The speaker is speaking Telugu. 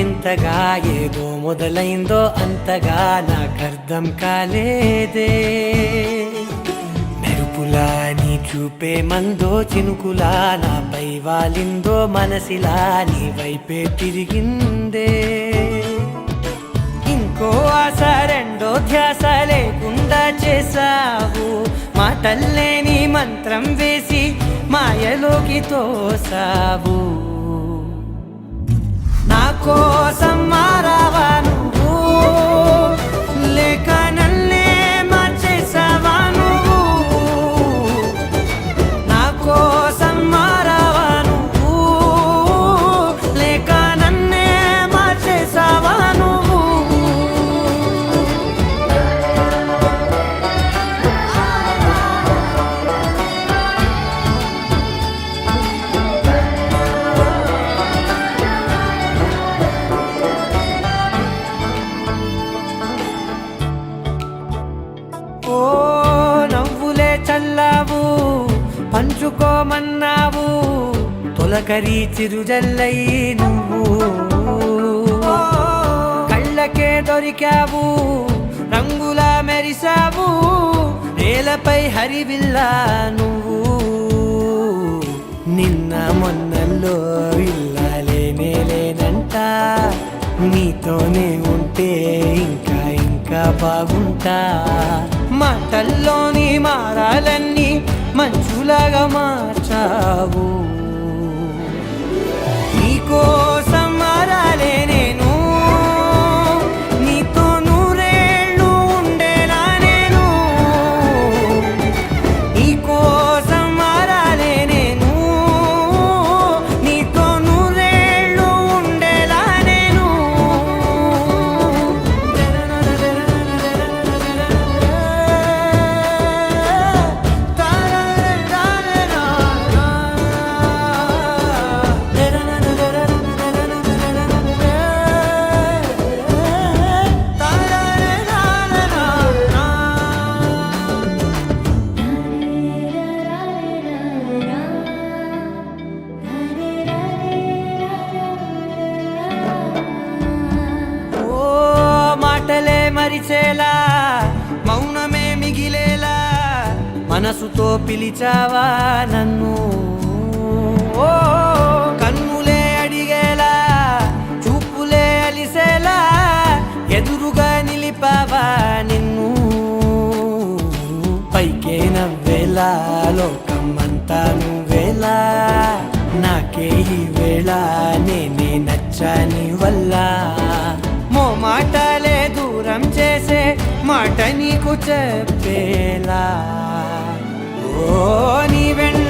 వింతగా ఏదో మొదలైందో అంతగా నాకర్థం కాలేదే. మెరుపులా నీ చూపే మందో చినుకులా నాపై వాలిందో మనసిలా నీ వైపే తిరిగిందే. ఇంకో ఆశ రెండో ధ్యాస లేకుండా చేసావు, మాటల్లే నీ మంత్రం వేసి మాయలోకి తోసావు. నా కోసం మారావా నువ్వు, లేక నన్నే మార్చేసావా నువ్వు? నా కోసం మారావా నువ్వు, లేక నన్నే మార్చేసావా నువ్వు? ఓ నవ్వులే చల్లావు, పంచుకోమన్నావు, తొలకరి చిరుజల్లై నువ్వు. కళ్ళకే దొరికావు, రంగులా మెరిసావు, నేలపై హరివిల్లా నువ్వు. నిన్న మొన్నల్లో ఇల్లాలేనే లేనంట, నీతోనే ఉంటే ఇంకా ఇంకా బాగుంటా. మాటల్లోని మారాలన్నీ మంచులాగా మార్చావు. నీకోసం మారాలే నేను, నీతో నూరేళ్ళు ఉండేలా నేను. నీకోసం మారాలే నేను, నీతో నూరేళ్ళు ఉండేలా నేను. మాటలే మరిచేలా, మౌనమే మిగిలేలా, మనసుతో పిలిచావా నన్ను. ఓ కన్నులే అడిగేలా, చూపులే అలిసేలా, ఎదురుగా నిలిపావా నిన్ను. పైకే నవ్వేలా, లోకం అంతా నువ్వేలా, నాకే ఈ వేళ నేనే నచ్చాని వల్ల. మాటలే దూరం చేసే మాట నీకు చెప్పేలా. ఓ నీ వెంట